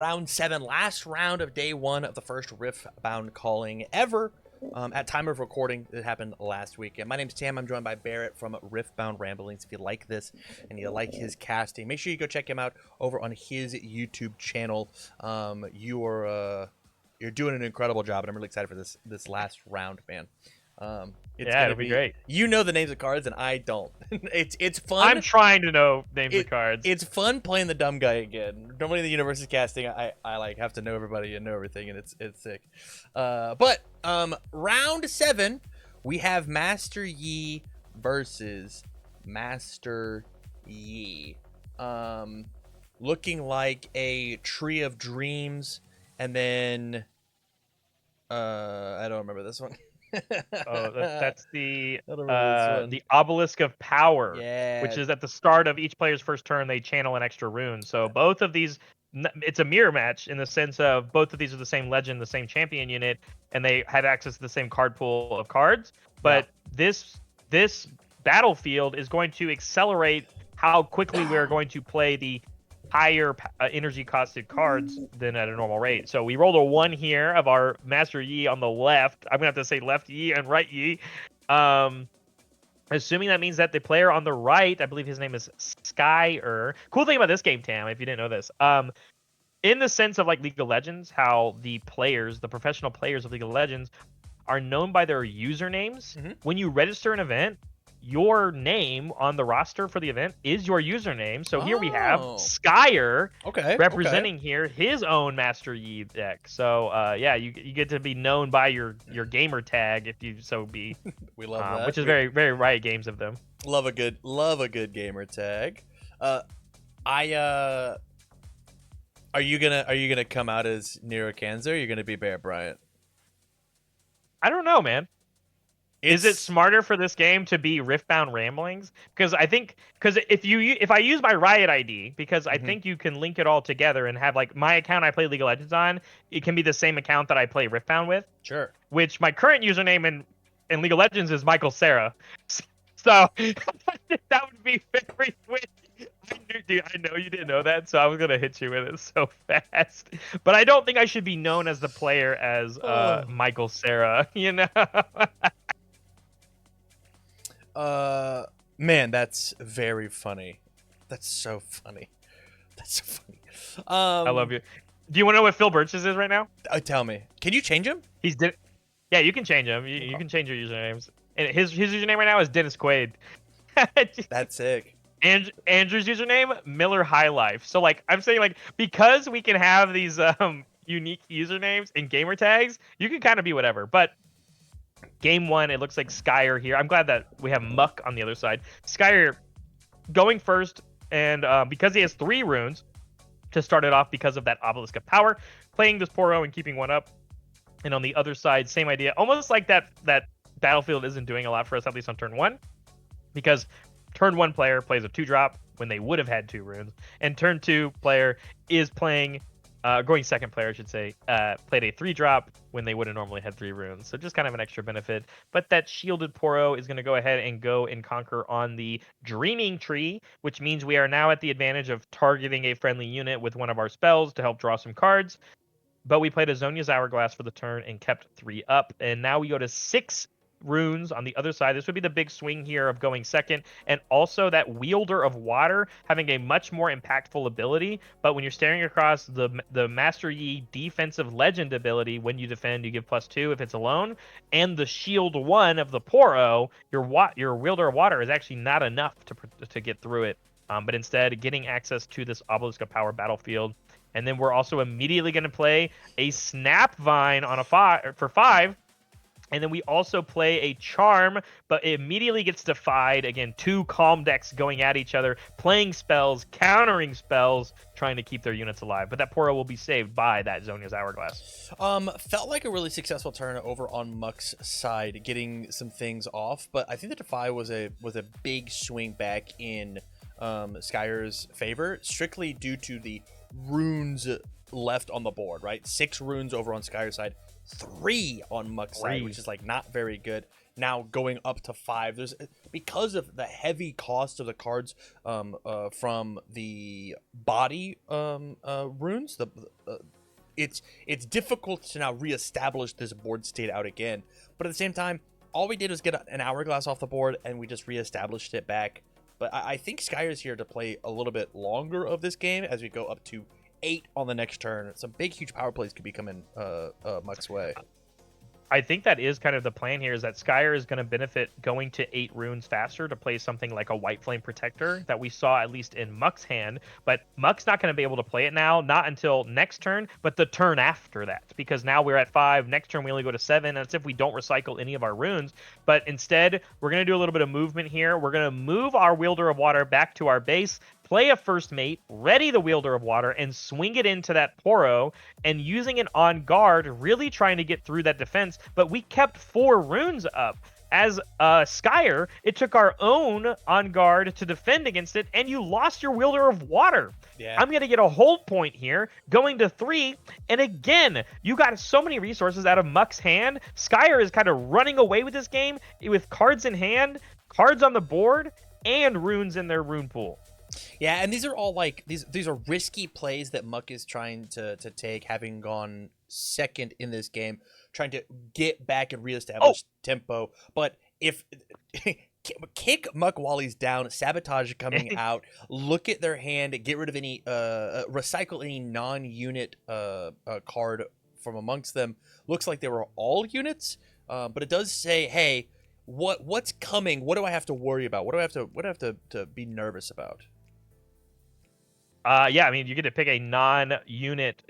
Round 7, last round of day 1 of the first Riftbound calling ever. At time of recording, it happened last week. And my name's Tam. I'm joined by Barrett from Riftbound Ramblings. If you like this and you like his casting, make sure you go check him out over on his YouTube channel. You're doing an incredible job, and I'm really excited for this last round, man. It's Yeah, gonna it'll be be. great. You know the names of cards, and I don't. It's fun. I'm trying to know names of cards. It's fun playing the dumb guy again. Normally in the universe of casting, I like have to know everybody and know everything, and it's sick. But round 7, we have Master Yi versus Master Yi. Looking like a Tree of Dreams, and then I don't remember this one. Oh, that's I don't remember this one. the Obelisk of Power, Yeah. which is at the start of each player's first turn, they channel an extra rune. So both of these, it's a mirror match in the sense of both of these are the same legend, the same champion unit, and they have access to the same card pool of cards. But this battlefield is going to accelerate how quickly we're going to play the higher energy costed cards than at a normal rate. So we rolled a 1 here of our Master Yi on the left. I'm gonna have to say left Yi and right Yi. Assuming that means that the player on the right, I believe his name is Skyer. Cool thing about this game, Tam, if you didn't know this, in the sense of like League of Legends, how the professional players of League of Legends are known by their usernames. Mhm. When you register an event, your name on the roster for the event is your username. So here we have Skyer representing here his own Master Yi deck. So yeah, you get to be known by your gamer tag if you so be. We love that. Which is very very Riot Games of them. Love a good gamer tag. Are you gonna come out as Nero Kanza, or are you gonna be Bear Bryant? I don't know, man. Is it smarter for this game to be Riftbound Ramblings? Because if I use my Riot ID, because I think you can link it all together and have like my account I play League of Legends on, it can be the same account that I play Riftbound with. Sure. Which my current username in League of Legends is Michael Sarah. So that would be very weird. I know you didn't know that, so I was gonna hit you with it so fast. But I don't think I should be known as the player as Michael Sarah. You know. Man, that's very funny. That's so funny. That's so funny. I love you. Do you want to know what Phil Birch's is right now? Tell me. Can you change him? Yeah, you can change him. You can change your usernames. And his username right now is Dennis Quaid. That's sick. Andrew's username, Miller High Life. So like I'm saying, like because we can have these unique usernames and gamer tags, you can kind of be whatever. But game 1, it looks like Skyer here. I'm glad that we have Muck on the other side. Skyer going first, and because he has 3 runes to start it off because of that Obelisk of Power, playing this Poro and keeping 1 up. And on the other side, same idea. Almost like that battlefield isn't doing a lot for us, at least on turn 1. Because turn 1 player plays a 2-drop when they would have had 2 runes. And turn 2 player is playing... going second player, I should say, played a 3-drop when they would have normally had 3 runes. So just kind of an extra benefit. But that shielded Poro is going to go ahead and go and conquer on the Dreaming Tree, which means we are now at the advantage of targeting a friendly unit with one of our spells to help draw some cards. But we played a Zonia's Hourglass for the turn and kept 3 up. And now we go to 6 runes on the other side. This would be the big swing here of going second, and also that Wielder of Water having a much more impactful ability. But when you're staring across the Master Yi defensive legend ability, when you defend you give +2 if it's alone, and the shield 1 of the Poro, your Wielder of Water is actually not enough to get through it. But instead getting access to this Obelisk of Power battlefield. And then we're also immediately going to play a Snap Vine on for 5. And then we also play a Charm, but it immediately gets defied. Again, 2 Calm decks going at each other, playing spells, countering spells, trying to keep their units alive. But that Poro will be saved by that Zonia's Hourglass. Felt like a really successful turn over on Muck's side, getting some things off. But I think the Defy was a big swing back in Skyer's favor, strictly due to the runes left on the board, right? 6 runes over on Skyer's side, 3 on Muck's side, which is like not very good. Now going up to 5, there's because of the heavy cost of the cards from the body runes. It's difficult to now reestablish this board state out again. But at the same time, all we did was get an hourglass off the board, and we just reestablished it back. But I think Skyre's here to play a little bit longer of this game as we go up to 8 on the next turn. Some big, huge power plays could be coming Muck's way. I think that is kind of the plan here, is that Skyer is going to benefit going to 8 runes faster to play something like a White Flame Protector that we saw at least in Muck's hand. But Muck's not going to be able to play it now, not until next turn, but the turn after that. Because now we're at 5. Next turn we only go to 7. That's if we don't recycle any of our runes. But instead, we're going to do a little bit of movement here. We're going to move our Wielder of Water back to our base, play a first mate, ready the Wielder of Water, and swing it into that Poro, and using it on guard, really trying to get through that defense. But we kept 4 runes up. As Skyer, it took our own on guard to defend against it, and you lost your Wielder of Water. Yeah. I'm going to get a hold point here, going to 3, and again, you got so many resources out of Muck's hand. Skyer is kind of running away with this game with cards in hand, cards on the board, and runes in their rune pool. Yeah, and these are all like these are risky plays that Muck is trying to take, having gone second in this game, trying to get back and reestablish tempo. But if kick Muck while he's down, sabotage coming out, look at their hand, get rid of any recycle any non-unit card from amongst them. Looks like they were all units, but it does say, hey, what's coming? What do I have to worry about? What do I have to be nervous about? Yeah, I mean, you get to pick a non-unit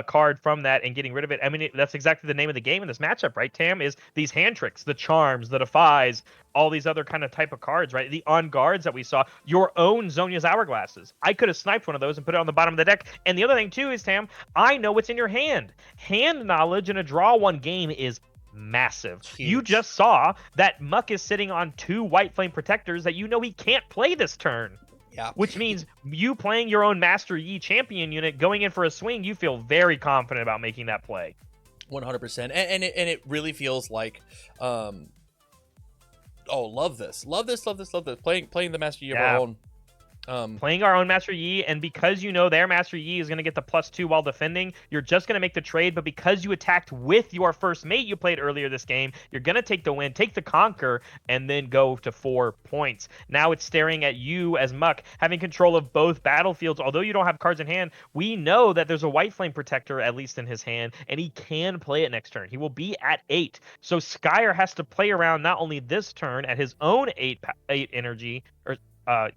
card from that and getting rid of it. I mean, that's exactly the name of the game in this matchup, right, Tam? Is these hand tricks, the charms, the defies, all these other kind of type of cards, right? The on guards that we saw, your own Zhonya's Hourglasses. I could have sniped one of those and put it on the bottom of the deck. And the other thing, too, is, Tam, I know what's in your hand. Hand knowledge in a draw 1 game is massive. Huge. You just saw that Muck is sitting on 2 White Flame Protectors that you know he can't play this turn. Yeah. Which means you playing your own Master Yi champion unit, going in for a swing, you feel very confident about making that play. 100%. And it really feels like, love this. Playing the Master Yi of our own. Playing our own Master Yi, and because you know their Master Yi is going to get the +2 while defending, you're just going to make the trade. But because you attacked with your first mate you played earlier this game, you're going to take the win, take the conquer, and then go to 4 points. Now it's staring at you as Muck, having control of both battlefields. Although you don't have cards in hand, we know that there's a White Flame Protector, at least in his hand, and he can play it next turn. He will be at 8. So Skyer has to play around not only this turn at his own 8 energy, or 8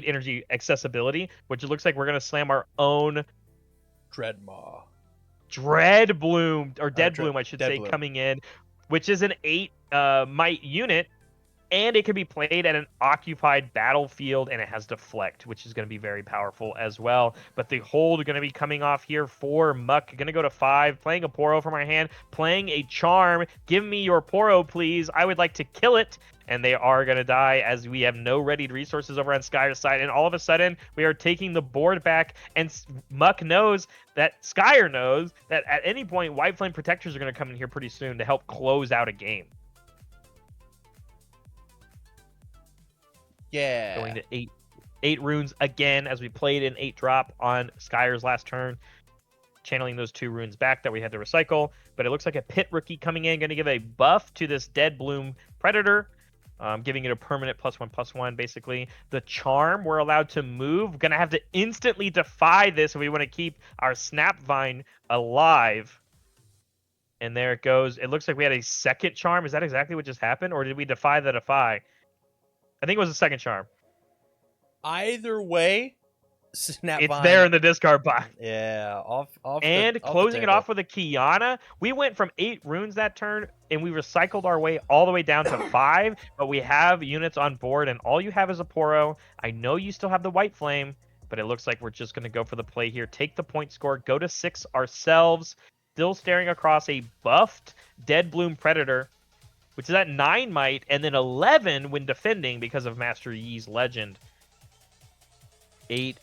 energy accessibility, which it looks like we're going to slam our own Dreadmaw. Dread Bloom, or Dead Bloom, I should Dead say, Bloom. coming in, which is an 8 might unit, and it can be played at an occupied battlefield, and it has Deflect, which is going to be very powerful as well. But the hold are going to be coming off here for Muck. Going to go to 5, playing a Poro from our hand, playing a Charm. Give me your Poro, please. I would like to kill it. And they are going to die, as we have no readied resources over on Skyer's side. And all of a sudden, we are taking the board back, and Muck knows that Skyer knows that at any point, White Flame Protectors are going to come in here pretty soon to help close out a game. Yeah. Going to 8 runes again, as we played an 8 drop on Skyer's last turn. Channeling those 2 runes back that we had to recycle. But it looks like a Pit Rookie coming in, going to give a buff to this Dead Bloom Predator. Giving it a permanent +1/+1, basically. The Charm, we're allowed to move. Going to have to instantly defy this if we want to keep our Snapvine alive. And there it goes. It looks like we had a second Charm. Is that exactly what just happened? Or did we defy the defy? I think it was a second Charm. Either way, Snapvine. It's there in the discard pile. Yeah, And closing it off with a Kiana. We went from 8 runes that turn, and we recycled our way all the way down to 5, but we have units on board, and all you have is a Poro. I know you still have the White Flame, but it looks like we're just going to go for the play here. Take the point score, go to 6 ourselves, still staring across a buffed Dead Bloom Predator, which is at 9 might, and then 11 when defending because of Master Yi's Legend. 8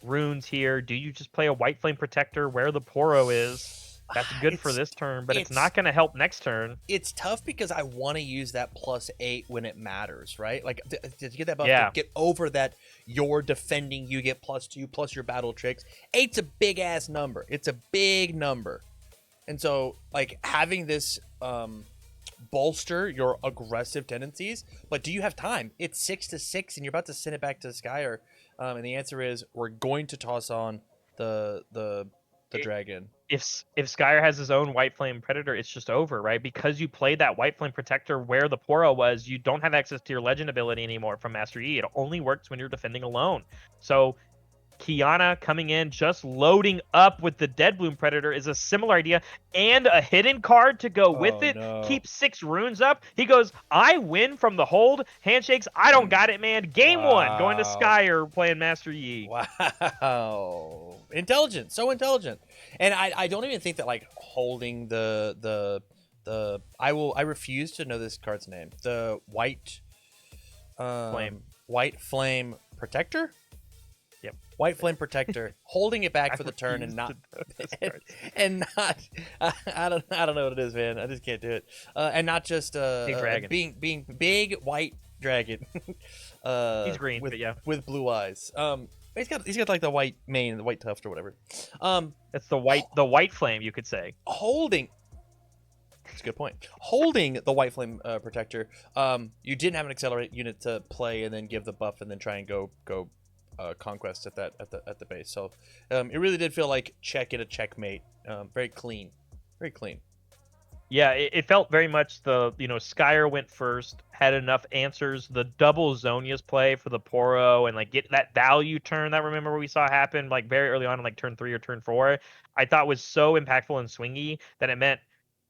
runes here. Do you just play a White Flame Protector where the Poro is? That's good for It's this turn, but it's it's not going to help next turn. it's tough because I want to use that +8 when it matters, right? Like to get that buff Yeah. to get over that you're defending, you get +2 plus your battle tricks. 8's a big ass number. It's a big number. And so like having this bolster your aggressive tendencies, but do you have time? It's 6 to 6 and you're about to send it back to Skyer. And the answer is we're going to toss on the dragon. If Skyer has his own White Flame Predator, it's just over, right? Because you played that White Flame Protector where the Poro was, you don't have access to your Legend ability anymore from Master Yi. It only works when you're defending alone. So Kiana coming in, just loading up with the Dead Bloom Predator is a similar idea, and a hidden card to go with it. No. Keep 6 runes up. He goes, I win from the hold. Handshakes, I don't got it, man. Game 1, going to Skyer playing Master Yi. Wow. Intelligent. So intelligent. And I don't even think that like holding I refuse to know this card's name. The white flame protector? Yep. White Flame Protector, holding it back for the turn and not I don't know what it is, man. I just can't do it. And not just big dragon. Being big white dragon. He's green, but yeah, with blue eyes. He's got like the white mane and the white tuft or whatever. That's the white flame, you could say. Holding. That's a good point. Holding the White Flame Protector, you didn't have an accelerate unit to play and then give the buff and then try and go conquest at the base. So it really did feel like check it a checkmate. Very clean. Yeah, it felt very much Skyer went first, had enough answers. The double Zonia's play for the Poro and like get that value turn that remember we saw happen like very early on in like turn 3 or turn 4, I thought was so impactful and swingy that it meant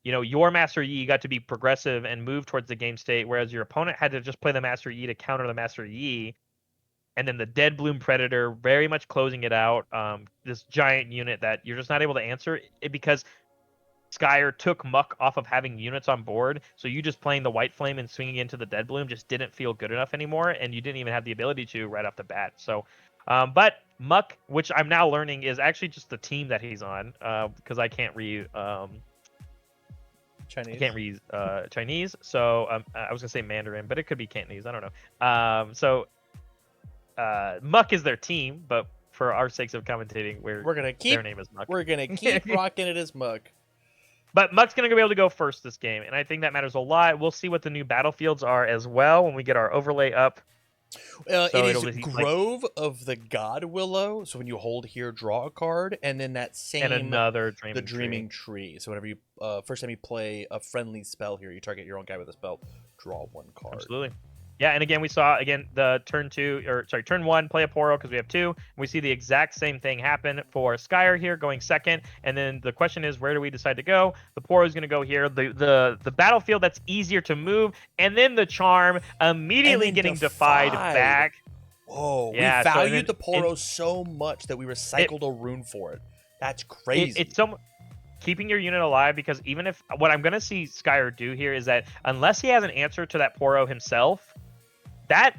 your Master Yi got to be progressive and move towards the game state, whereas your opponent had to just play the Master Yi to counter the Master Yi. And then the Dead Bloom Predator very much closing it out. This giant unit that you're just not able to answer it because Skyer took Muck off of having units on board. So you just playing the White Flame and swinging into the Dead Bloom just didn't feel good enough anymore. And you didn't even have the ability to right off the bat. So, but Muck, which I'm now learning is actually just the team that he's on because I can't read Chinese. I can't read Chinese. So I was going to say Mandarin, but it could be Cantonese. I don't know. Muck is their team, but for our sakes of commentating, we're gonna keep their name is Muck. We're gonna keep rocking it as Muck. But Muck's gonna be able to go first this game, and I think that matters a lot. We'll see what the new battlefields are as well when we get our overlay up. It is Grove of the God Willow. So when you hold here, draw a card, and then that same and another Dreaming Tree. So whenever you first time you play a friendly spell here, you target your own guy with a spell, draw 1 card. Absolutely. Yeah, and again, we saw the turn 1 play a Poro because we have 2. And we see the exact same thing happen for Skyer here going second. And then the question is, where do we decide to go? The Poro is going to go here. The battlefield that's easier to move, and then the Charm immediately getting defied back. Whoa, yeah, we valued the Poro so much that we recycled a rune for it. That's crazy. It's so keeping your unit alive, because even if what I'm going to see Skyer do here is that unless he has an answer to that Poro himself, that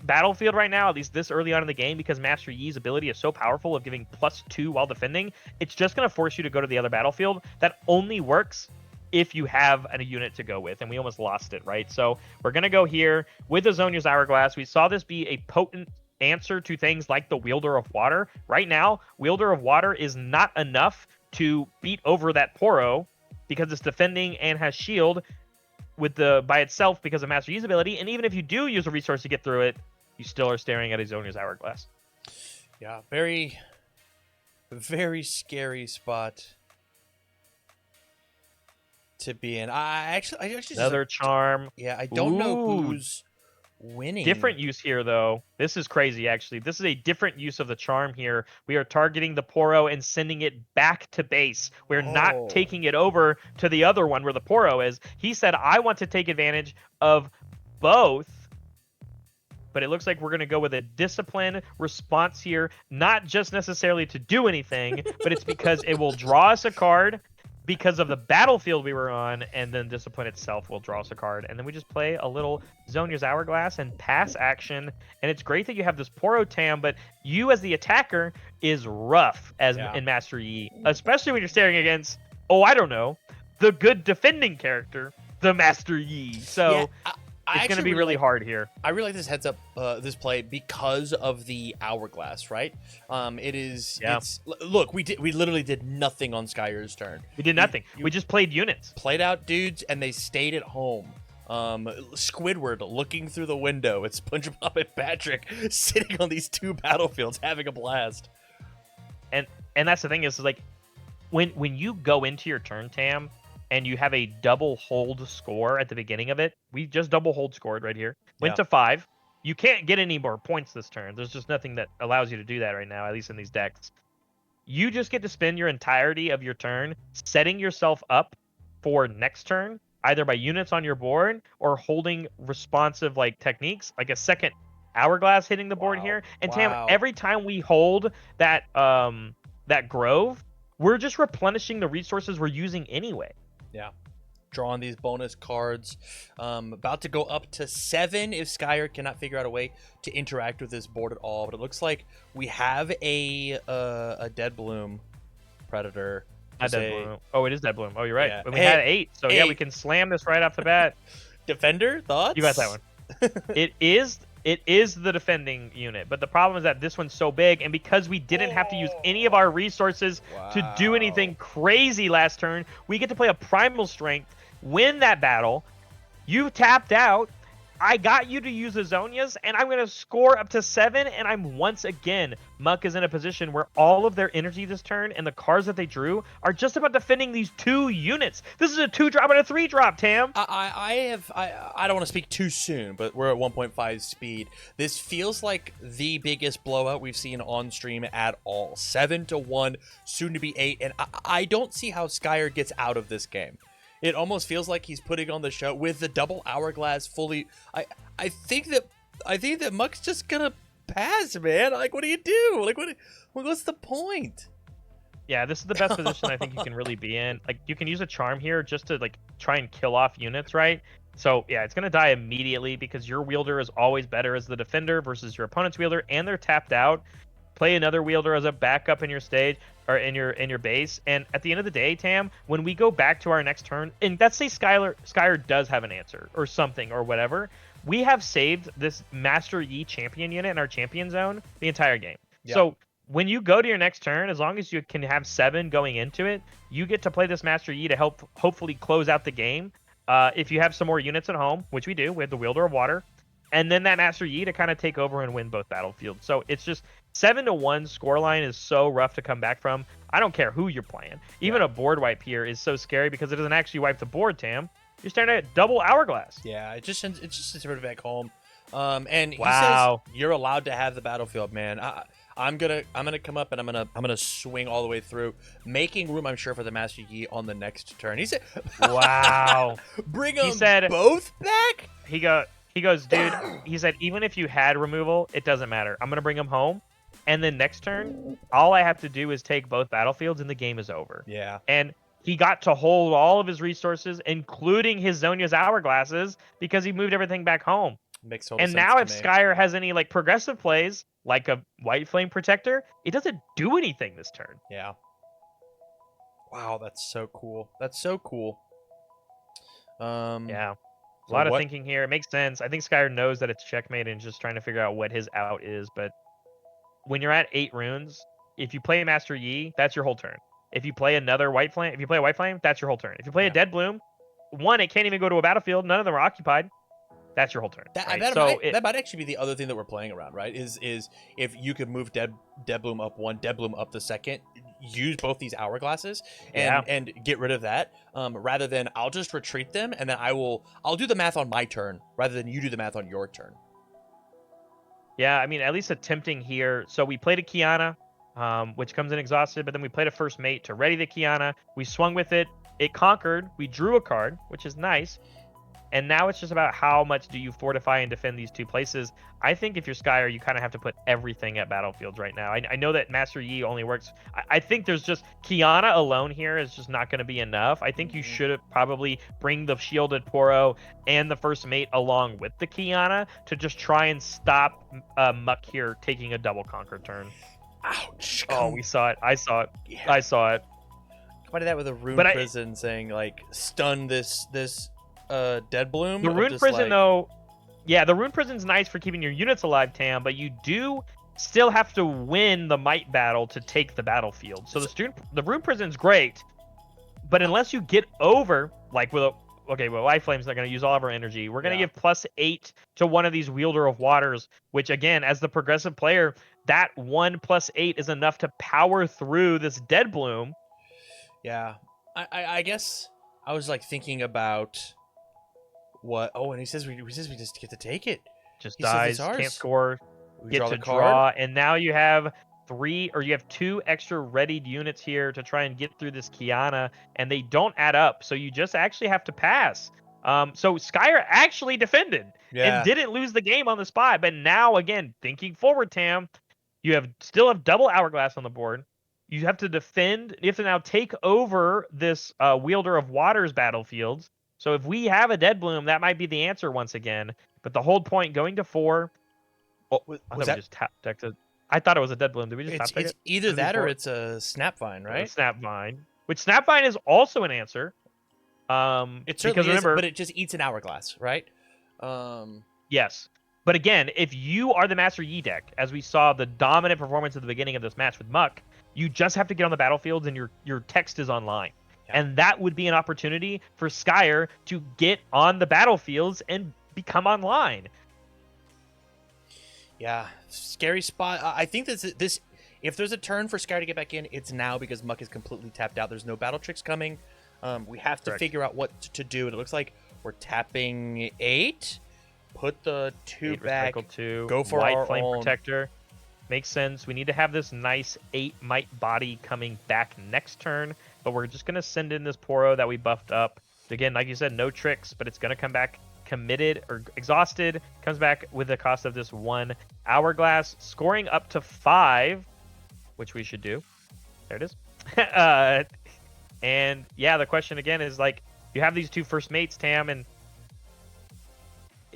battlefield right now, at least this early on in the game, because Master Yi's ability is so powerful of giving +2 while defending, it's just going to force you to go to the other battlefield. That only works if you have a unit to go with, and we almost lost it, right? So we're going to go here with the Zonia's Hourglass. We saw this be a potent answer to things like the Wielder of Water. Right now, Wielder of Water is not enough to beat over that Poro because it's defending and has shield by itself because of Master Yi's ability. And even if you do use a resource to get through it, you still are staring at a Zonia's Hourglass. Yeah, very, very scary spot to be in. I actually another charm. Yeah, I don't know who's winning. Different use here, though. This is crazy, actually. This is a different use of the charm here. We are targeting the Poro and sending it back to base. We're not taking it over to the other one where the Poro is. He said, I want to take advantage of both, but it looks like we're going to go with a discipline response here, not just necessarily to do anything, but it's because it will draw us a card because of the battlefield we were on, and then discipline itself will draw us a card. And then we just play a little Zonia's Hourglass and pass action. And it's great that you have this Poro Tam, but you as the attacker is rough in Master Yi, especially when you're staring against oh, I don't know, the good defending character, the Master Yi. So I it's going to actually be really hard here. I really like this heads up, this play because of the hourglass, right? It is. Yeah. Look, we literally did nothing on Skyer's turn. We did nothing. We just played units. Played out dudes, and they stayed at home. Squidward looking through the window. It's SpongeBob and Patrick sitting on these two battlefields having a blast. And that's the thing is like when you go into your turn, Tam, and you have a double hold score at the beginning of it. We just double hold scored right here. Went to 5. You can't get any more points this turn. There's just nothing that allows you to do that right now, at least in these decks. You just get to spend your entirety of your turn setting yourself up for next turn, either by units on your board or holding responsive like techniques, like a second hourglass hitting the board here. And Tam, every time we hold that that grove, we're just replenishing the resources we're using anyway. Yeah. Drawing these bonus cards. About to go up to 7 if Skyer cannot figure out a way to interact with this board at all. But it looks like we have a Dead Bloom Predator. Bloom. Oh, it is Dead Bloom. Oh, you're right. Yeah. But we had 8, so yeah, we can slam this right off the bat. Defender, thoughts? You got that one. It is the defending unit, but the problem is that this one's so big, and because we didn't have to use any of our resources to do anything crazy last turn, we get to play a Primal Strength, win that battle. You tapped out. I got you to use Azonias, and I'm going to score up to 7, and I'm once again, Muck is in a position where all of their energy this turn and the cards that they drew are just about defending these 2 units. This is a 2-drop and a 3-drop, Tam. I don't want to speak too soon, but we're at 1.5 speed. This feels like the biggest blowout we've seen on stream at all. 7-1, soon to be 8, and I don't see how Skyer gets out of this game. It almost feels like he's putting on the show with the double hourglass fully. I think that Muck's just gonna pass, man. Like, what do you do? Like, what's the point? Yeah, this is the best position I think you can really be in. Like, you can use a charm here just to like try and kill off units, right? So yeah, it's gonna die immediately because your wielder is always better as the defender versus your opponent's wielder, and they're tapped out. Play another wielder as a backup in your stage or in your base. And at the end of the day, Tam, when we go back to our next turn, and let's say Skyer does have an answer or something or whatever, we have saved this Master Yi champion unit in our champion zone the entire game. Yep. So when you go to your next turn, as long as you can have 7 going into it, you get to play this Master Yi to help hopefully close out the game. If you have some more units at home, which we do, we have the Wielder of Water, and then that Master Yi to kind of take over and win both battlefields. So it's just 7-1 scoreline is so rough to come back from. I don't care who you're playing. Even a board wipe here is so scary because it doesn't actually wipe the board, Tam. You're staring at double hourglass. Yeah, it just sends it back home. And he says you're allowed to have the battlefield, man. I'm gonna come up and I'm gonna swing all the way through, making room, I'm sure, for the Master Yi on the next turn. He said, "Wow, bring them both back." He goes, dude. He said, even if you had removal, it doesn't matter. I'm gonna bring him home, and then next turn, all I have to do is take both battlefields, and the game is over. Yeah. And he got to hold all of his resources, including his Zonia's hourglasses, because he moved everything back home. Makes total sense. And now, if Skyer has any like progressive plays, like a White Flame Protector, it doesn't do anything this turn. Yeah. Wow, that's so cool. That's so cool. Yeah. A lot of thinking here. It makes sense. I think Skyer knows that it's checkmate and just trying to figure out what his out is. But when you're at 8 runes, if you play Master Yi, that's your whole turn. If you play another White Flame, that's your whole turn. If you play a Dead Bloom, it can't even go to a battlefield. None of them are occupied. That's your whole turn. That might actually be the other thing that we're playing around, right? Is if you could move Dead Bloom up 1, Dead Bloom up the second, use both these hourglasses and get rid of that, rather than I'll just retreat them and then I'll do the math on my turn rather than you do the math on your turn. Yeah, I mean, at least attempting here. So we played a Kiana, which comes in exhausted, but then we played a First Mate to ready the Kiana. We swung with it. It conquered. We drew a card, which is nice. And now it's just about how much do you fortify and defend these 2 places. I think if you're Skyer, you kind of have to put everything at battlefields right now. I know that Master Yi only works. I think there's just Kiana alone here is just not going to be enough. I think you should probably bring the Shielded Poro and the First Mate along with the Kiana to just try and stop Muck here taking a double conquer turn. Ouch. Oh, we saw it. I saw it. Yeah. I saw it. Combine that with a rune But prison saying like stun this dead bloom. the of rune just, prison like, though, yeah, the rune prison's nice for keeping your units alive, Tam, but you do still have to win the might battle to take the battlefield. So the rune prison's great, but unless you get over, like with a okay, well, Life Flame's not going to use all of our energy. We're going to Yeah. give +8 to one of these Wielder of Waters, which again, as the progressive player, that 1 + 8 is enough to power through this Dead Bloom. Yeah. I guess I was like thinking about what. Oh, and he says we just get to take it. Just He says it's dies, ours. can't score, We get draw to the card. draw, and now you have you have 2 extra readied units here to try and get through this Kiana, and they don't add up, so you just actually have to pass. So Skyer actually defended and Yeah. didn't lose the game on the spot, but now again, thinking forward, Tam, you still have double hourglass on the board. You have to defend. You have to now take over this Wielder of Waters battlefields. So if we have a Dead Bloom, that might be the answer once again. But the whole point going to 4. Oh, Was I thought that? we just tap decked it. I thought it was a Dead Bloom. Did we just tap deck It's it? either Would it be that or 4? it's a Snapvine, right? Snapvine. Which Snapvine is also an answer. It Because certainly is, remember, but it just eats an hourglass, right? yes. But again, if you are the Master Yi deck, as we saw the dominant performance at the beginning of this match with Muck, you just have to get on the battlefields and your text is online. Yeah. And that would be an opportunity for Skyer to get on the battlefields and become online. Yeah, scary spot. I think this if there's a turn for Sky to get back in, it's now because Muck is completely tapped out. There's no battle tricks coming. We have to Correct. figure out what to do, and it looks like we're tapping 8. Put the 2 back. Recycle 2. Go for White our Flame own. Protector. Makes sense. We need to have this nice 8 might body coming back next turn, but we're just gonna send in this Poro that we buffed up. Again, like you said, no tricks, but it's gonna come back committed or exhausted. Comes back with the cost of this 1 hourglass, scoring up to 5, which we should do. There it is. And yeah, the question again is like, you have these 2 first mates, Tam, and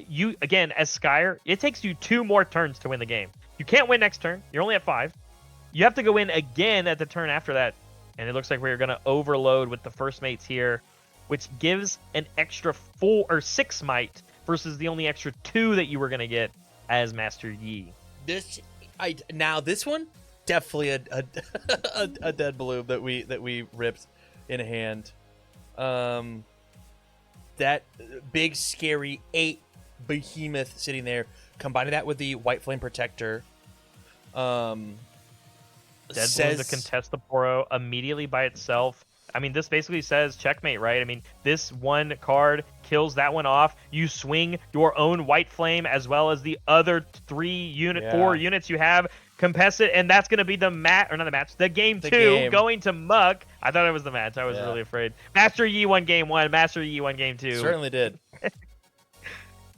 you again as Skyer, it takes you 2 more turns to win the game. You can't win next turn. You're only at 5. You have to go in again at the turn after that, and it looks like we're gonna overload with the first mates here, which gives an extra 4 or 6 might versus the only extra 2 that you were gonna get as Master Yi. This one definitely a dead bloom that we ripped in hand. That big scary 8 behemoth sitting there, combining that with the White Flame Protector. Dead Bloom to contest the Poro immediately by itself. I mean, this basically says checkmate, right? I mean, this 1 card kills that one off. You swing your own White Flame as well as the other 4 units you have. Contest it, and that's going to be the game 2 going to Muck. I thought it was the match. I was really afraid. Master Yi won game 1. Master Yi won game 2. Certainly did.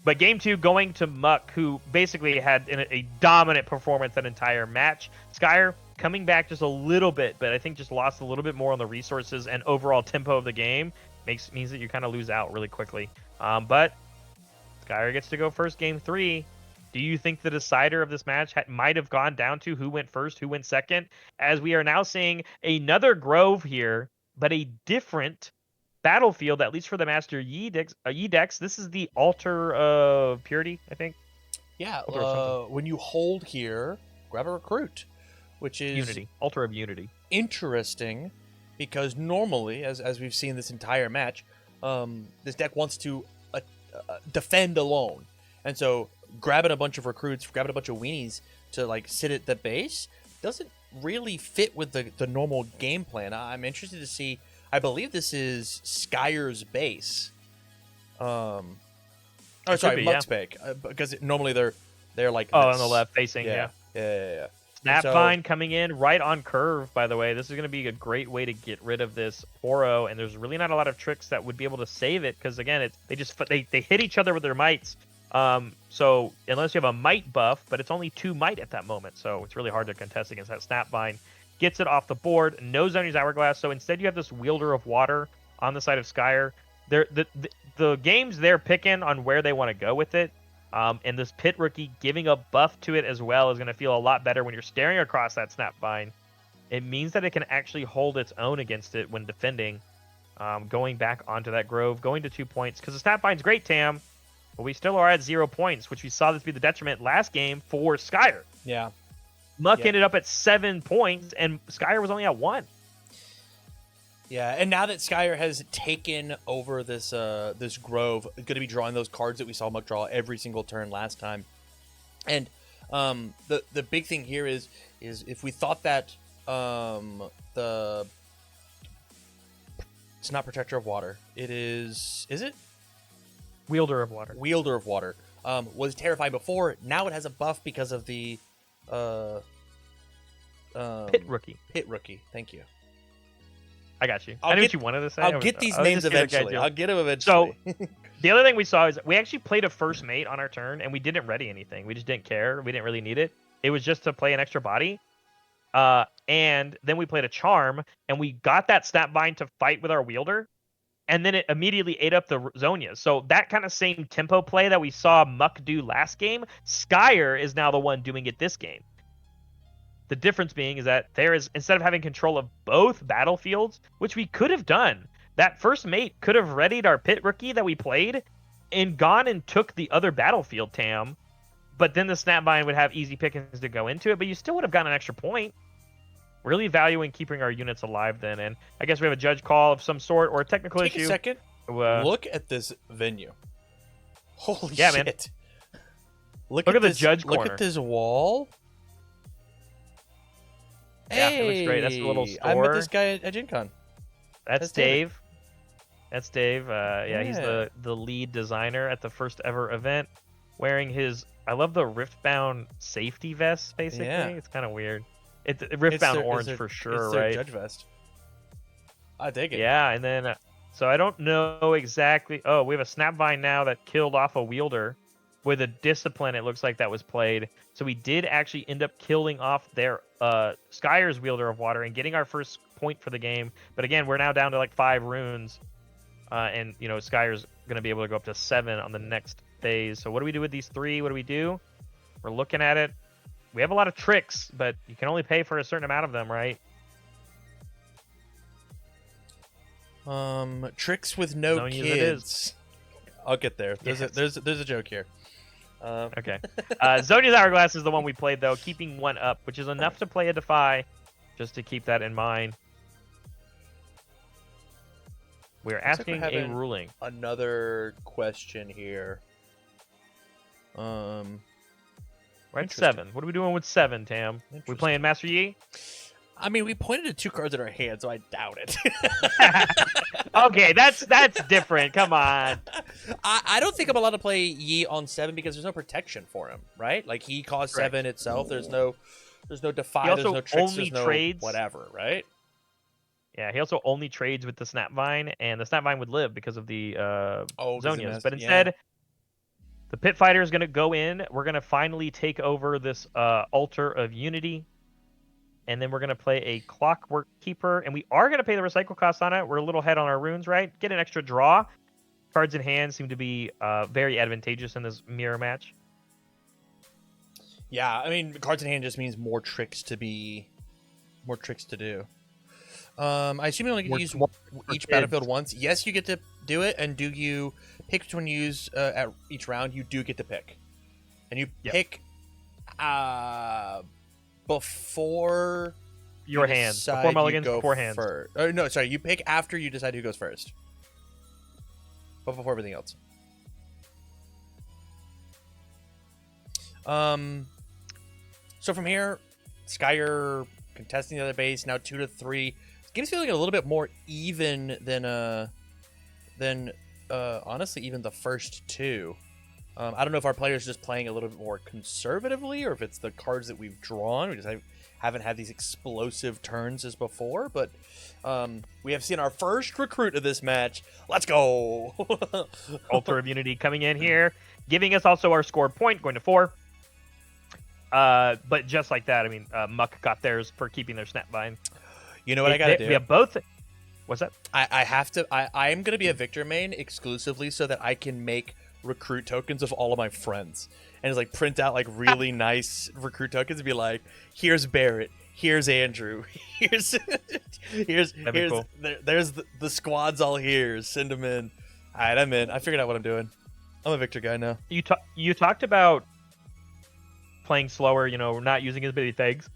But game 2 going to Muck, who basically had a dominant performance that entire match. Skyer coming back just a little bit, but I think just lost a little bit more on the resources and overall tempo of the game. Means that you kind of lose out really quickly. But Skyer gets to go first game 3. Do you think the decider of this match might have gone down to who went first, who went second? As we are now seeing another Grove here, but a different battlefield, at least for the Master Yi decks. This is the Altar of Purity, I think. Yeah, when you hold here, grab a recruit, which is Unity. Altar of Unity. Interesting, because normally, as we've seen this entire match, this deck wants to defend alone, and so grabbing a bunch of recruits, grabbing a bunch of weenies to like sit at the base doesn't really fit with the normal game plan. I'm interested to see. I believe this is Skyer's base. Muck's pick, because normally they're like this. on the left facing. Yeah. Snapvine coming in right on curve. By the way, this is going to be a great way to get rid of this Poro, and there's really not a lot of tricks that would be able to save it because again, they hit each other with their mites. So unless you have a might buff, but it's only 2 might at that moment, so it's really hard to contest against that Snapvine. Gets it off the board, no Zony's Hourglass, so instead you have this Wielder of Water on the side of Skyer. The games they're picking on where they want to go with it, and this Pit Rookie giving a buff to it as well is going to feel a lot better when you're staring across that Snapvine. it means that it can actually hold its own against it when defending. Going back onto that Grove, going to 2 points. Because the Snapvine's great, Tam, but we still are at 0 points, which we saw this be the detriment last game for Skyer. Yeah. Muck ended up at 7 points, and Skyer was only at 1. Yeah, and now that Skyer has taken over this this Grove, going to be drawing those cards that we saw Muck draw every single turn last time. And the big thing here is if we thought that the it's not Protector of Water, it is it Wielder of Water. Wielder of Water was terrifying before. Now it has a buff because of the Pit Rookie. Pit Rookie. Thank you. I got you. I knew what you wanted to say. I'll get these names eventually. I'll get them eventually. So the other thing we saw is we actually played a first mate on our turn, and we didn't ready anything. We just didn't care. We didn't really need it. It was just to play an extra body. And then we played a charm, and we got that Snapvine to fight with our wielder, and then it immediately ate up the Zonias. So that kind of same tempo play that we saw Muck do last game, Skyer is now the one doing it this game. The difference being is that there is, instead of having control of both battlefields, which we could have done, that first mate could have readied our Pit Rookie that we played and gone and took the other battlefield, Tam. But then the Snapvine would have easy pickings to go into it, but you still would have gotten an extra point. Really valuing keeping our units alive then. And I guess we have a judge call of some sort or a technical issue. Take a second. Look at this venue. Holy shit. Man. Look at the this, judge corner. Look at this wall. Yeah, hey, it looks great. That's a little store. I met this guy at Gen Con. That's Dave. That's Dave. Yeah, he's the lead designer at the first ever event, wearing his, I love the Riftbound safety vest, basically. Yeah. It's kind of weird. It's Riftbound orange for sure, it's their right? Judge vest. I dig it. Yeah, and then, so I don't know exactly. Oh, we have a Snapvine now that killed off a wielder with a discipline. It looks like that was played. So we did actually end up killing off their Skyer's Wielder of Water and getting our first point for the game. But again, we're now down to like 5 runes. And, you know, Skyer's going to be able to go up to 7 on the next phase. So what do we do with these 3? What do we do? We're looking at it. We have a lot of tricks, but you can only pay for a certain amount of them, right? Tricks with no kids. I'll get there. There's a joke here. Okay. Zonia's Hourglass is the one we played, though, keeping 1 up, which is enough to play a Defy, just to keep that in mind. We're asking a ruling. Another question here. We're at 7. What are we doing with 7, Tam? We playing Master Yi? I mean, we pointed at 2 cards in our hand, so I doubt it. Okay, that's different. Come on. I don't think I'm allowed to play Yi on 7 because there's no protection for him, right? Like, he costs 7 itself. There's no Defy, there's no tricks, there's no trades. Whatever, right? Yeah, he also only trades with the Snapvine, and the Snapvine would live because of the Zonias. But instead, the Pit Fighter is going to go in. We're going to finally take over this Altar of Unity. And then we're going to play a Clockwork Keeper. And we are going to pay the recycle cost on it. We're a little ahead on our runes, right? Get an extra draw. Cards in hand seem to be very advantageous in this mirror match. Yeah, I mean, cards in hand just means more tricks to do. I assume you only get to use each battlefield once. Yes, you get to do it. And do you pick which one you use at each round? You do get to pick. And you pick before your hand. Before mulligans, before hands. No, sorry. You pick after you decide who goes first. But before everything else. So from here, Skyer contesting the other base, now 2-3. Game's feeling a little bit more even than honestly even the first 2. I don't know if our players are just playing a little bit more conservatively or if it's the cards that we've drawn. We just haven't had these explosive turns as before, but we have seen our first recruit of this match. Let's go! Altar of Unity coming in here, giving us also our score point, going to 4. But just like that, I mean, Muck got theirs for keeping their Snapvine. You know what I gotta do? We have both. What's that? I have to. I am gonna be a Victor main exclusively so that I can make recruit tokens of all of my friends and just like print out like really nice recruit tokens and be like, here's Barrett, Here's Andrew. Here's cool. there's the squad's all here. Send them in. All right, I'm in. I figured out what I'm doing. I'm a Victor guy now. You talked about playing slower, not using as many things.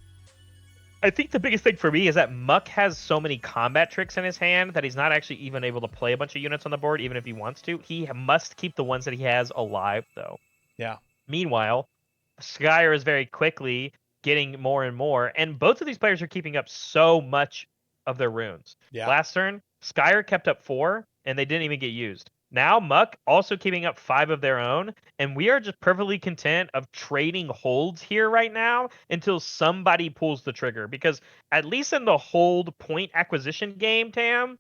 I think the biggest thing for me is that Muck has so many combat tricks in his hand that he's not actually even able to play a bunch of units on the board, even if he wants to. He must keep the ones that he has alive, though. Yeah. Meanwhile, Skyer is very quickly getting more and more, and both of these players are keeping up so much of their runes. Yeah. Last turn, Skyer kept up 4, and they didn't even get used. Now, Muck also keeping up 5 of their own, and we are just perfectly content of trading holds here right now until somebody pulls the trigger. Because at least in the hold point acquisition game, Tam,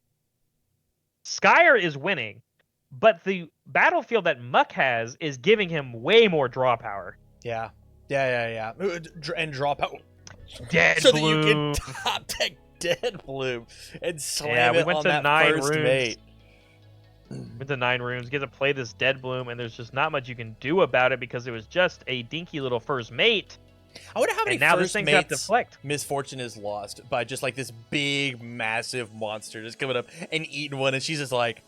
Skyer is winning, but the battlefield that Muck has is giving him way more draw power. Yeah. And drop out. Dead so Bloom. that you can top deck Dead Bloom and slam we it went on to that 9 first runes. mate. With the 9 runes, get to play this Dead Bloom, and there's just not much you can do about it because it was just a dinky little first mate. I wonder how many now this first thing's got mates deflect. Misfortune is lost by just like this big, massive monster just coming up and eating one, and she's just like,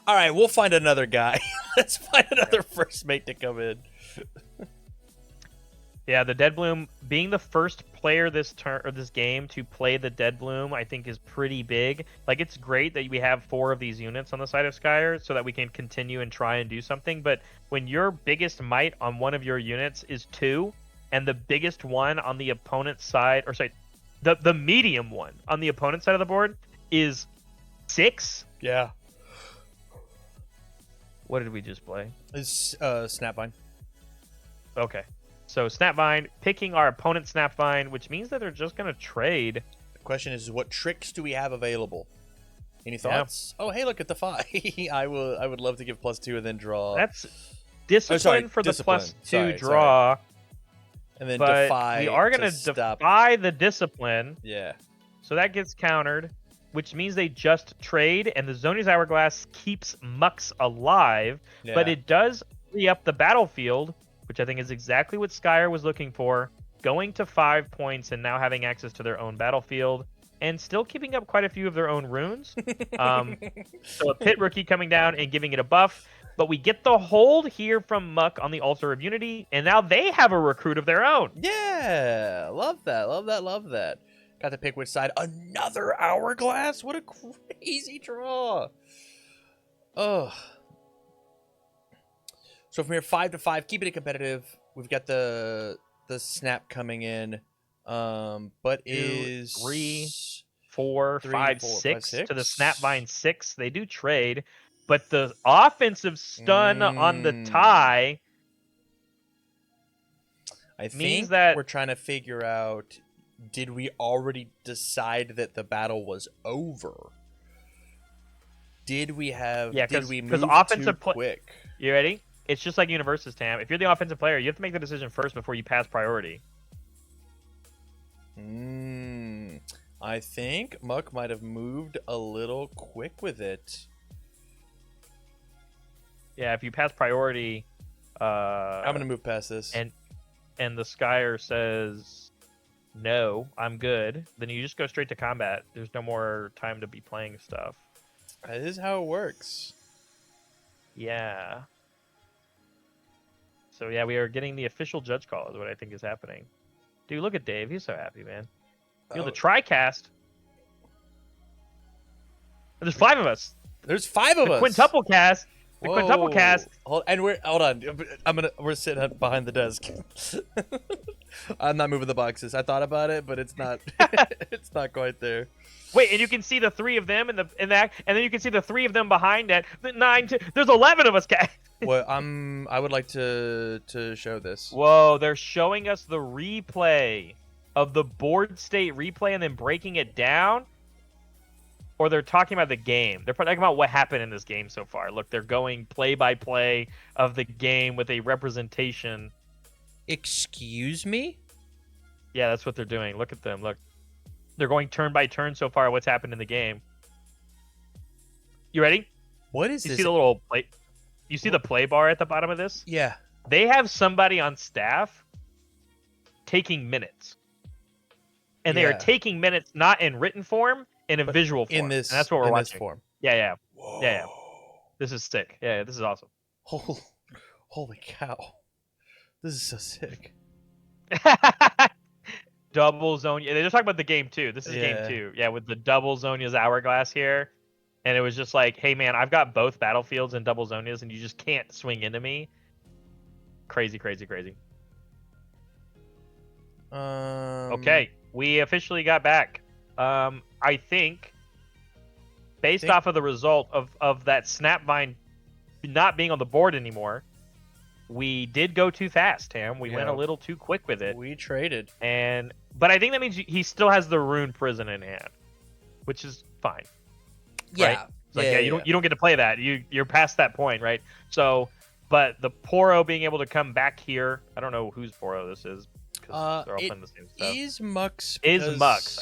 all right, we'll find another guy. Let's find another first mate to come in. Yeah, the Dead Bloom being the first player this turn or this game to play the Dead Bloom, I think is pretty big. Like, it's great that we have 4 of these units on the side of Skyer so that we can continue and try and do something. But when your biggest might on one of your units is 2, and the biggest one on the opponent's side, or sorry, the medium one on the opponent's side of the board is 6. Yeah. What did we just play? It's Snapvine. Okay. So Snapvine, picking our opponent's Snapvine, which means that they're just going to trade. The question is, what tricks do we have available? Any thoughts? Yeah. Oh, hey, look at Defy. I would love to give +2 and then draw. That's Discipline for Discipline. the +2 draw. Sorry. And then but Defy. We are going to defy the Discipline. Yeah. So that gets countered, which means they just trade, and the Zoni's Hourglass keeps Mux alive, but it does free up the battlefield, which I think is exactly what Skyer was looking for, going to 5 points and now having access to their own battlefield, and still keeping up quite a few of their own runes. So a Pit Rookie coming down and giving it a buff, but we get the hold here from Muck on the Altar of Unity, and now they have a recruit of their own. Yeah, love that. Got to pick which side. Another Hourglass? What a crazy draw. Oh. So from here, 5 to 5, keeping it competitive. We've got the snap coming in, but 3, 4, 5, 6 to the Snapvine 6. They do trade, but the offensive stun on the tie. I think that we're trying to figure out: did we already decide that the battle was over? Did we have? Yeah, did we move too quick? You ready? It's just like Universes, Tam. If you're the offensive player, you have to make the decision first before you pass priority. I think Muck might have moved a little quick with it. Yeah, if you pass priority... I'm going to move past this. And the Skyer says, no, I'm good. Then you just go straight to combat. There's no more time to be playing stuff. That is how it works. Yeah. So yeah, we are getting the official judge call is what I think is happening. Dude, look at Dave. He's so happy, man. You know, the tri-cast. There's 5 of us. There's 5 of us. Quintuple cast. The quintuple cast. Hold on. We're sitting behind the desk. I'm not moving the boxes. I thought about it, but it's not it's not quite there. Wait, and you can see the 3 of them in that, and then you can see the 3 of them behind that. There's 11 of us, guys. Well, I would like to show this. Whoa, they're showing us the replay of the board state replay and then breaking it down. Or they're talking about the game. They're talking about what happened in this game so far. Look, they're going play by play of the game with a representation. Excuse me? Yeah, that's what they're doing. Look at them. Look. They're going turn by turn so far what's happened in the game. You ready? What is this? You see the little play? You see the play bar at the bottom of this? Yeah. They have somebody on staff taking minutes. and they are taking minutes not in written form, in a But visual form. in this, and that's what we're in watching. this form. Yeah. Whoa. Yeah. This is sick. Yeah, this is awesome. Holy cow. This is so sick. Double zone. They're just talking about the game 2. This is game Yeah. 2. Yeah, with the double Zonia's hourglass here. And it was just like, hey man, I've got both battlefields and double Zonias, and you just can't swing into me. Crazy. Okay, we officially got back. I think, based off of the result of that Snapvine not being on the board anymore, we did go too fast, Tam. We went a little too quick with it. We traded. But I think that means he still has the Rune Prison in hand, which is fine. Yeah. Right? You don't get to play that. You're past that point, right? So, but the Poro being able to come back here, I don't know whose Poro this is. They're all playing the same stuff. Is Mux.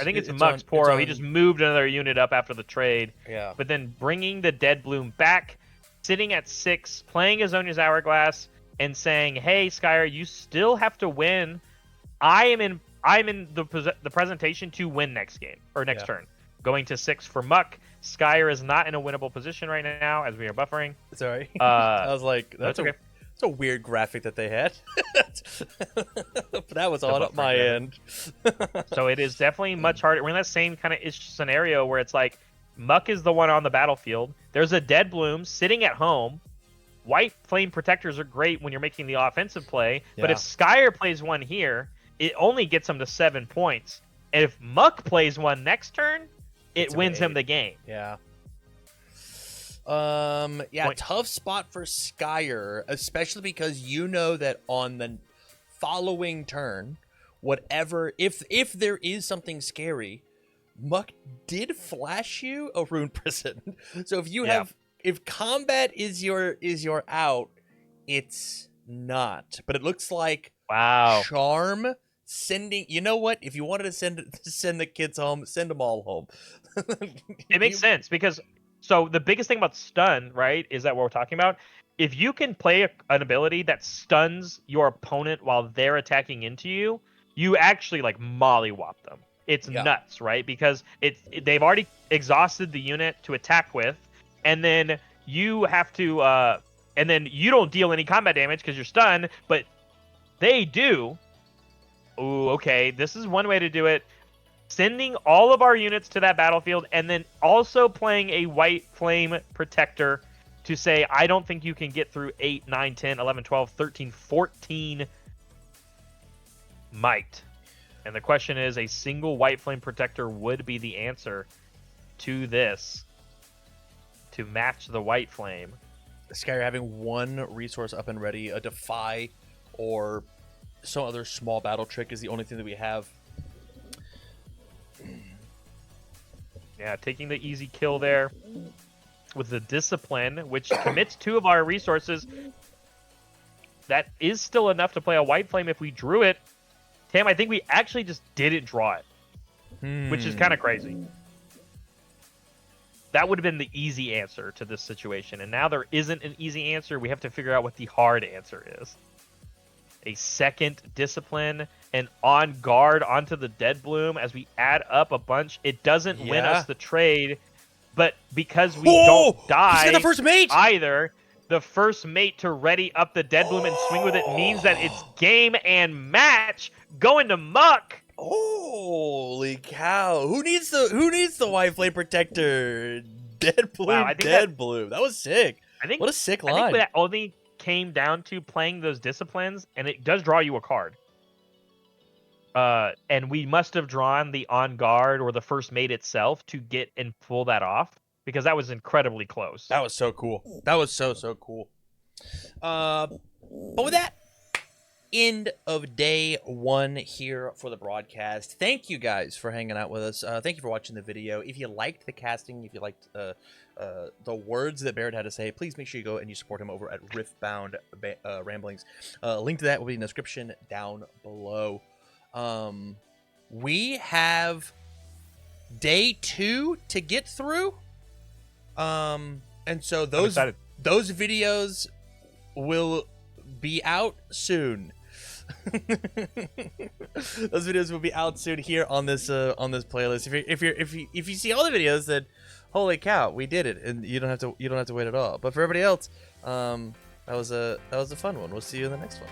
I think it's Mux Poro. He just moved another unit up after the trade. Yeah. But then bringing the Dead Bloom back, sitting at 6, playing Azonia's Hourglass, and saying, "Hey, Skyer, you still have to win. I'm in the presentation to win next game or next turn." Going to 6 for Muck. Skyer is not in a winnable position right now as we are buffering. Sorry. I was like, that's okay. It's a weird graphic that they had. But that was on my end. So it is definitely much harder. We're in that same kind of ish scenario where it's like Muck is the one on the battlefield. There's a Dead Bloom sitting at home. White Flame Protectors are great when you're making the offensive play, but if Skyer plays one here, it only gets him to 7 points. And if Muck plays one next turn, it wins him the game. Yeah. Tough spot for Skyer, especially because you know that on the following turn, whatever, if there is something scary, Muck did flash you a Rune Prison. So if you have, if combat is your out, it's not. But it looks like Charm sending. You know what? If you wanted to send the kids home, send them all home. It makes sense because. So the biggest thing about stun, right, is that what we're talking about. If you can play an ability that stuns your opponent while they're attacking into you, you actually like mollywop them. It's nuts, right? Because they've already exhausted the unit to attack with, and then you have to, and then you don't deal any combat damage because you're stunned, but they do. Ooh, okay, this is one way to do it. Sending all of our units to that battlefield and then also playing a White Flame Protector to say, I don't think you can get through 8, 9, 10, 11, 12, 13, 14 might. And the question is, a single White Flame Protector would be the answer to this to match the White Flame. Skyer having one resource up and ready, a Defy or some other small battle trick is the only thing that we have. Yeah, taking the easy kill there with the Discipline, which commits 2 of our resources. That is still enough to play a White Flame if we drew it. Tam, I think we actually just didn't draw it, which is kind of crazy. That would have been the easy answer to this situation, and now there isn't an easy answer. We have to figure out what the hard answer is. A second Discipline and on guard onto the Dead Bloom as we add up a bunch. It doesn't win us the trade, but because we don't die the first mate either, the first mate to ready up the Dead Bloom and swing with it means that it's game and match going to Muck. Holy cow! Who needs the White Flame Protector? Dead Bloom, wow, Bloom. That was sick. What a sick line. I think that only came down to playing those Disciplines, and it does draw you a card. And we must have drawn the on guard or the first mate itself to get and pull that off, because that was incredibly close. That was so cool. That was so cool. But with that, end of day 1 here for the broadcast. Thank you guys for hanging out with us. Thank you for watching the video. If you liked the casting, if you liked the words that Barrett had to say, please make sure you go and you support him over at Riftbound Ramblings. Link to that will be in the description down below. We have day 2 to get through. And so those videos will be out soon. Those videos will be out soon here on this playlist. If you see all the videos, then holy cow, we did it, and you don't have to wait at all. But for everybody else, that was a fun one. We'll see you in the next one.